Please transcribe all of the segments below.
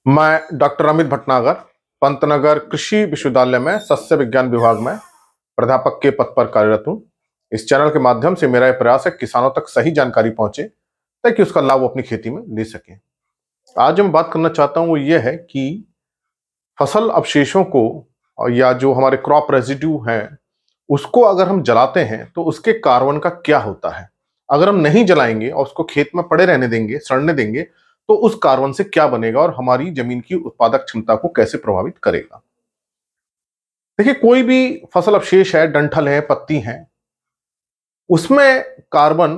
मैं डॉक्टर अमित भटनागर पंतनगर कृषि विश्वविद्यालय में सस्य विज्ञान विभाग में प्राध्यापक के पद पर कार्यरत हूँ। इस चैनल के माध्यम से मेरा यह प्रयास है किसानों तक सही जानकारी पहुंचे ताकि उसका लाभ वो अपनी खेती में ले सकें। आज जो मैं बात करना चाहता हूँ वो ये है कि फसल अवशेषों को या जो हमारे क्रॉप रेजिड्यू हैं उसको अगर हम जलाते हैं तो उसके कार्बन का क्या होता है। अगर हम नहीं जलाएंगे और उसको खेत में पड़े रहने देंगे, सड़ने देंगे, तो उस कार्बन से क्या बनेगा और हमारी जमीन की उत्पादक क्षमता को कैसे प्रभावित करेगा। देखिए, कोई भी फसल अवशेष है, डंठल है, पत्ती है, उसमें कार्बन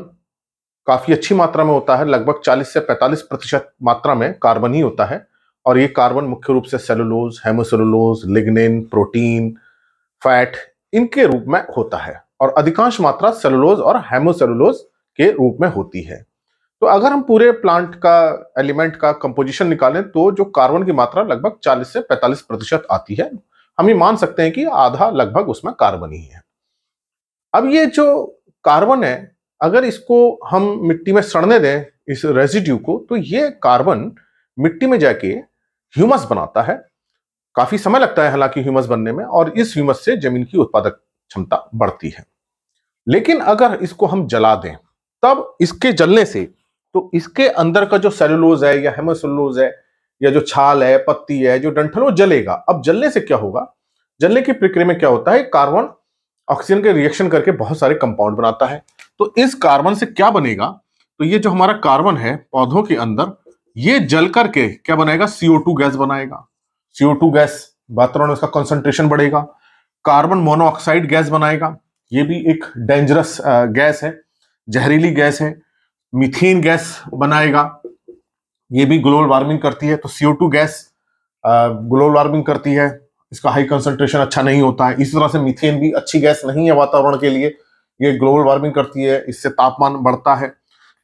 काफी अच्छी मात्रा में होता है। लगभग 40 से 45% मात्रा में कार्बन ही होता है। और ये कार्बन मुख्य रूप से सेलुलोज, हेमोसेलुलोज, लिग्निन, प्रोटीन, फैट, इनके रूप में होता है। और अधिकांश मात्रा सेलुलोज और हेमोसेलुलोज के रूप में होती है। तो अगर हम पूरे प्लांट का एलिमेंट का कंपोजिशन निकालें तो जो कार्बन की मात्रा लगभग 40 से 45% आती है। हम ये मान सकते हैं कि आधा लगभग उसमें कार्बन ही है। अब ये जो कार्बन है, अगर इसको हम मिट्टी में सड़ने दें, इस रेजिड्यू को, तो ये कार्बन मिट्टी में जाके ह्यूमस बनाता है। काफी समय लगता है हालांकि ह्यूमस बनने में, और इस ह्यूमस से जमीन की उत्पादक क्षमता बढ़ती है। लेकिन अगर इसको हम जला दें, तब इसके जलने से तो इसके अंदर का जो सेलुलोज है या हेमोसेलुलोज है या जो छाल है, पत्ती है, जो डंठल, वो जलेगा। अब जलने से क्या होगा? जलने की प्रक्रिया में क्या होता है, कार्बन ऑक्सीजन के रिएक्शन करके बहुत सारे कंपाउंड बनाता है। तो इस कार्बन से क्या बनेगा? तो ये जो हमारा कार्बन है पौधों के अंदर, ये जल करके क्या बनाएगा? CO2 गैस बनाएगा। CO2 गैस, वातावरण में उसका कंसंट्रेशन बढ़ेगा। कार्बन मोनोऑक्साइड गैस बनाएगा। ये भी एक डेंजरस गैस है, जहरीली गैस है। मीथेन गैस बनाएगा, ये भी ग्लोबल वार्मिंग करती है। तो CO2 गैस ग्लोबल वार्मिंग करती है, इसका हाई कंसंट्रेशन अच्छा नहीं होता है। इसी तरह से मीथेन भी अच्छी गैस नहीं है वातावरण के लिए, ये ग्लोबल वार्मिंग करती है, इससे तापमान बढ़ता है।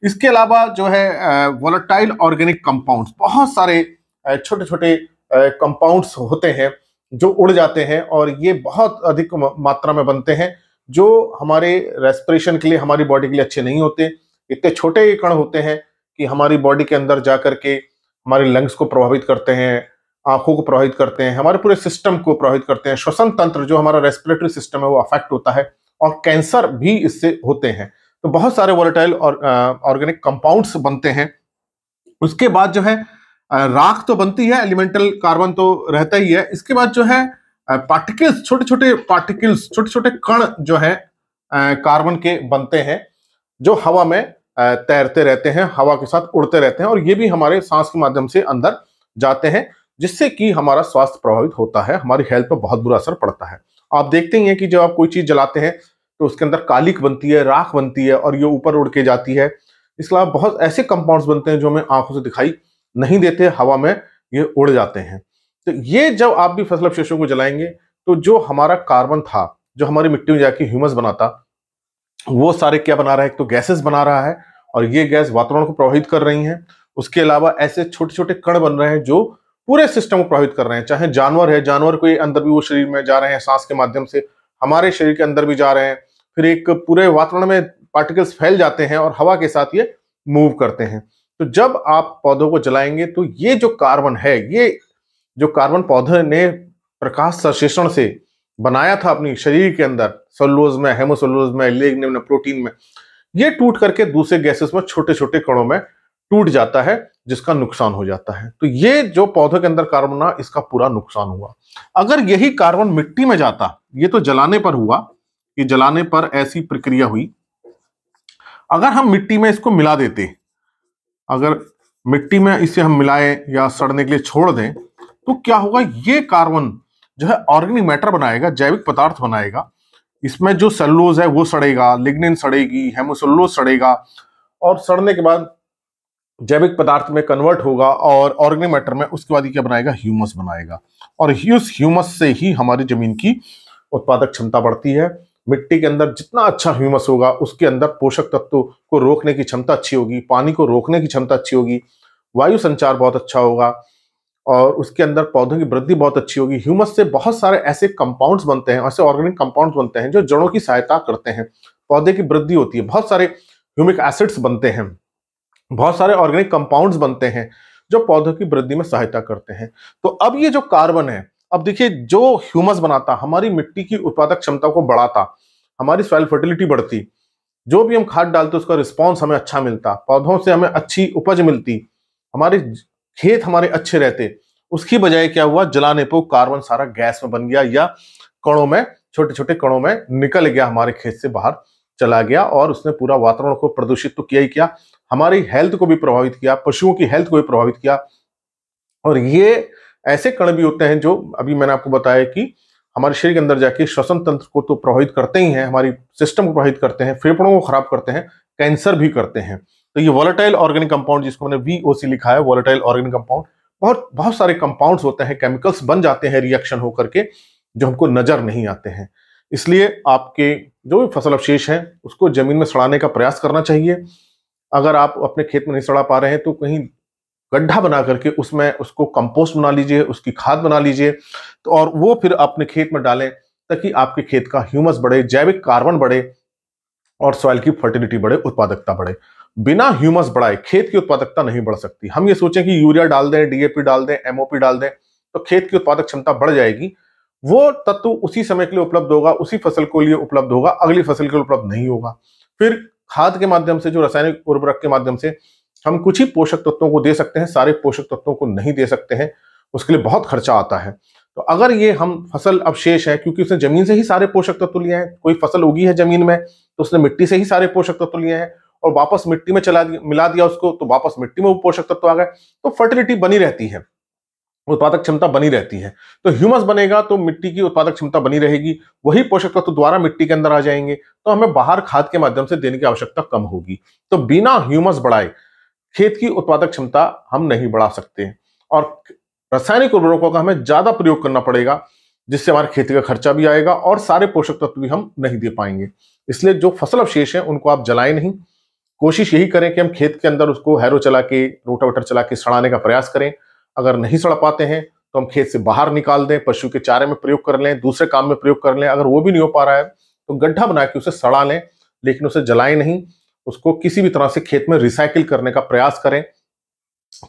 इसके अलावा जो है वोलेटाइल ऑर्गेनिक कंपाउंड्स, बहुत सारे छोटे छोटे कंपाउंड्स होते हैं जो उड़ जाते हैं और ये बहुत अधिक मात्रा में बनते हैं, जो हमारे रेस्पिरेशन के लिए, हमारी बॉडी के लिए अच्छे नहीं होते। इतने छोटे कण होते हैं कि हमारी बॉडी के अंदर जाकर के हमारे लंग्स को प्रभावित करते हैं, आंखों को प्रभावित करते हैं, हमारे पूरे सिस्टम को प्रभावित करते हैं। श्वसन तंत्र, जो हमारा रेस्पिरेटरी सिस्टम है, वो अफेक्ट होता है और कैंसर भी इससे होते हैं। तो बहुत सारे वोलेटाइल और ऑर्गेनिक कंपाउंड्स बनते हैं। उसके बाद जो है राख तो बनती है, एलिमेंटल कार्बन तो रहता ही है। इसके बाद जो है पार्टिकल्स, छोटे छोटे पार्टिकल्स, छोटे छोटे कण जो है कार्बन के बनते हैं, जो हवा में तैरते रहते हैं, हवा के साथ उड़ते रहते हैं, और ये भी हमारे सांस के माध्यम से अंदर जाते हैं, जिससे कि हमारा स्वास्थ्य प्रभावित होता है, हमारी हेल्थ पर बहुत बुरा असर पड़ता है। आप देखते ही हैं कि जब आप कोई चीज जलाते हैं तो उसके अंदर कालिक बनती है, राख बनती है, और ये ऊपर उड़ के जाती है। इसके अलावा बहुत ऐसे कंपाउंड्स बनते हैं जो हमें आंखों से दिखाई नहीं देते, हवा में ये उड़ जाते हैं। तो ये जब आप भी फसल अवशेषों को जलाएंगे तो जो हमारा कार्बन था, जो हमारी मिट्टी में जाके ह्यूमस बनाता, वो सारे क्या बना रहा है? एक तो गैसेस बना रहा है, और ये गैस वातावरण को प्रभावित कर रही हैं। उसके अलावा ऐसे छोटे छोटे कण बन रहे हैं जो पूरे सिस्टम को प्रभावित कर रहे हैं। चाहे जानवर है, जानवर के अंदर भी वो शरीर में जा रहे हैं, सांस के माध्यम से हमारे शरीर के अंदर भी जा रहे हैं। फिर एक पूरे वातावरण में पार्टिकल्स फैल जाते हैं और हवा के साथ ये मूव करते हैं। तो जब आप पौधों को जलाएंगे तो ये जो कार्बन है, ये जो कार्बन पौधे ने प्रकाश संश्लेषण से बनाया था अपनी शरीर के अंदर, सेलुलोज में, हेमोसेलुलोज में, लिग्निन में, प्रोटीन में, ये टूट करके दूसरे गैसेस में, छोटे छोटे कणों में टूट जाता है, जिसका नुकसान हो जाता है। तो ये जो पौधे के अंदर कार्बन ना, इसका पूरा नुकसान हुआ। अगर यही कार्बन मिट्टी में जाता, ये तो जलाने पर हुआ, ये जलाने पर ऐसी प्रक्रिया हुई। अगर हम मिट्टी में इसको मिला देते, अगर मिट्टी में इसे हम मिलाएं या सड़ने के लिए छोड़ दें, तो क्या होगा? ये कार्बन जो है ऑर्गेनिक मैटर बनाएगा, जैविक पदार्थ बनाएगा। इसमें जो सेलुलोज है वो सड़ेगा, लिग्निन सड़ेगी, हेमोसेलुलोज सड़ेगा, और सड़ने के बाद जैविक पदार्थ में कन्वर्ट होगा और ऑर्गेनिक मैटर में, उसके बाद ये क्या बनाएगा? ह्यूमस बनाएगा। और उस ह्यूमस से ही हमारी जमीन की उत्पादक क्षमता बढ़ती है। मिट्टी के अंदर जितना अच्छा ह्यूमस होगा, उसके अंदर पोषक तत्वों को रोकने की क्षमता अच्छी होगी, पानी को रोकने की क्षमता अच्छी होगी, वायु संचार बहुत अच्छा होगा, और उसके अंदर पौधों की वृद्धि बहुत अच्छी होगी। ह्यूमस से बहुत सारे ऐसे कंपाउंड्स बनते हैं, ऐसे ऑर्गेनिक कंपाउंड्स बनते हैं जो जड़ों की सहायता करते हैं, पौधे की वृद्धि होती है। बहुत सारे ह्यूमिक एसिड्स बनते हैं, बहुत सारे ऑर्गेनिक कंपाउंड्स बनते हैं, जो पौधों की वृद्धि में सहायता करते हैं। तो अब ये जो कार्बन है, अब देखिए जो ह्यूमस बनाता, हमारी मिट्टी की उत्पादक क्षमता को बढ़ाता, हमारी सॉइल फर्टिलिटी बढ़ती, जो भी हम खाद डालते उसका रिस्पॉन्स हमें अच्छा मिलता, पौधों से हमें अच्छी उपज मिलती, हमारे खेत हमारे अच्छे रहते। उसकी बजाय क्या हुआ, जलाने पर कार्बन सारा गैस में बन गया या कणों में, छोटे छोटे कणों में निकल गया, हमारे खेत से बाहर चला गया और उसने पूरा वातावरण को प्रदूषित तो किया ही किया, हमारी हेल्थ को भी प्रभावित किया, पशुओं की हेल्थ को भी प्रभावित किया। और ये ऐसे कण भी होते हैं जो अभी मैंने आपको बताया कि हमारे शरीर के अंदर जाके श्वसन तंत्र को तो प्रभावित करते ही हैं, हमारी सिस्टम को प्रभावित करते हैं, फेफड़ों को खराब करते हैं, कैंसर भी करते हैं। तो ये वोलेटाइल ऑर्गेनिक कंपाउंड, जिसको मैंने VOC लिखा है, वोलेटाइल ऑर्गेनिक कंपाउंड, बहुत बहुत सारे कंपाउंड्स होते हैं, केमिकल्स बन जाते हैं रिएक्शन होकर के, जो हमको नजर नहीं आते हैं। इसलिए आपके जो भी फसल अवशेष हैं उसको जमीन में सड़ाने का प्रयास करना चाहिए। अगर आप अपने खेत में नहीं सड़ा पा रहे हैं तो कहीं गड्ढा बना करके उसमें उसको कंपोस्ट बना लीजिए, उसकी खाद बना लीजिए, तो और वो फिर अपने खेत में डालें, ताकि आपके खेत का ह्यूमस बढ़े, जैविक कार्बन बढ़े और सॉइल की फर्टिलिटी बढ़े, उत्पादकता बढ़े। बिना ह्यूमस बढ़ाए खेत की उत्पादकता नहीं बढ़ सकती। हम ये सोचें कि यूरिया डाल दें, DAP डाल दें, MOP डाल दें तो खेत की उत्पादक क्षमता बढ़ जाएगी, वो तत्व उसी समय के लिए उपलब्ध होगा, उसी फसल के लिए उपलब्ध होगा, अगली फसल के लिए उपलब्ध नहीं होगा। फिर खाद के माध्यम से, जो रासायनिक उर्वरक के माध्यम से हम कुछ ही पोषक तत्वों को दे सकते हैं, सारे पोषक तत्वों को नहीं दे सकते हैं, उसके लिए बहुत खर्चा आता है। तो अगर ये हम फसल अवशेष है, क्योंकि उसने जमीन से ही सारे पोषक तत्व लिए हैं, कोई फसल उगी है जमीन में तो उसने मिट्टी से ही सारे पोषक तत्व लिए हैं और वापस मिट्टी में मिला दिया उसको, तो वापस मिट्टी में वो पोषक तत्व आ गए, तो फर्टिलिटी बनी रहती है, उत्पादक क्षमता बनी रहती है। तो ह्यूमस बनेगा तो मिट्टी की उत्पादक क्षमता बनी रहेगी, वही पोषक तत्व दोबारा मिट्टी के अंदर आ जाएंगे, तो हमें बाहर खाद के माध्यम से देने की आवश्यकता कम होगी। तो बिना ह्यूमस बढ़ाए खेत की उत्पादक क्षमता हम नहीं बढ़ा सकते और रासायनिक उर्वरकों का हमें ज्यादा प्रयोग करना पड़ेगा, जिससे हमारे खेती का खर्चा भी आएगा और सारे पोषक तत्व भी हम नहीं दे पाएंगे। इसलिए जो फसल अवशेष हैं उनको आप जलाएं नहीं, कोशिश यही करें कि हम खेत के अंदर उसको हैरो चला के, रोटावेटर चला के सड़ाने का प्रयास करें। अगर नहीं सड़ पाते हैं तो हम खेत से बाहर निकाल दें, पशु के चारे में प्रयोग कर लें, दूसरे काम में प्रयोग कर लें। अगर वो भी नहीं हो पा रहा है तो गड्ढा बना के उसे सड़ा लें, लेकिन उसे जलाएं नहीं, उसको किसी भी तरह से खेत में रिसाइकिल करने का प्रयास करें,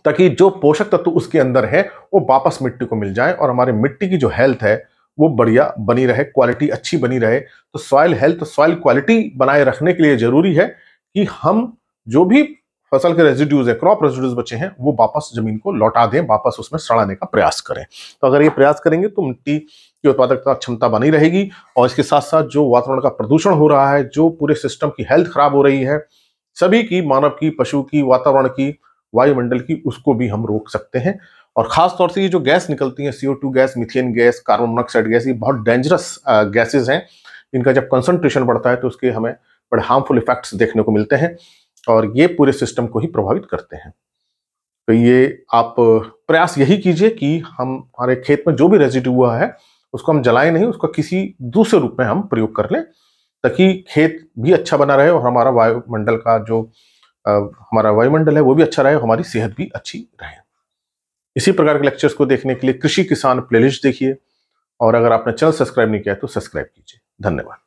ताकि जो पोषक तत्व उसके अंदर है वो वापस मिट्टी को मिल जाए और हमारी मिट्टी की जो हेल्थ है वो बढ़िया बनी रहे, क्वालिटी अच्छी बनी रहे। तो सॉइल हेल्थ, सॉइल क्वालिटी बनाए रखने के लिए जरूरी है कि हम जो भी फसल के रेजिड्यूज है, क्रॉप रेजिड्यूज बचे हैं, वो वापस जमीन को लौटा दें, वापस उसमें सड़ाने का प्रयास करें। तो अगर ये प्रयास करेंगे तो मिट्टी की उत्पादकता क्षमता बनी रहेगी और इसके साथ साथ जो वातावरण का प्रदूषण हो रहा है, जो पूरे सिस्टम की हेल्थ खराब हो रही है, सभी की, मानव की, पशु की, वातावरण की, वायुमंडल की, उसको भी हम रोक सकते हैं। और खास तौर से ये जो गैस निकलती है, CO2 gas, methane gas, carbon monoxide gas, ये बहुत डेंजरस गैसेज हैं। इनका जब कंसंट्रेशन बढ़ता है तो उसके हमें बड़े हार्मफुल इफेक्ट्स देखने को मिलते हैं और ये पूरे सिस्टम को ही प्रभावित करते हैं। तो ये आप प्रयास यही कीजिए कि हम हमारे खेत में जो भी रेजिड्यू हुआ है उसको हम जलाएं नहीं, उसका किसी दूसरे रूप में हम प्रयोग कर लें, ताकि खेत भी अच्छा बना रहे और हमारा वायुमंडल का जो हमारा वायुमंडल है वो भी अच्छा रहे, हमारी सेहत भी अच्छी रहे। इसी प्रकार के लेक्चर्स को देखने के लिए कृषि किसान प्लेलिस्ट देखिए और अगर आपने चैनल सब्सक्राइब नहीं किया है तो सब्सक्राइब कीजिए। धन्यवाद।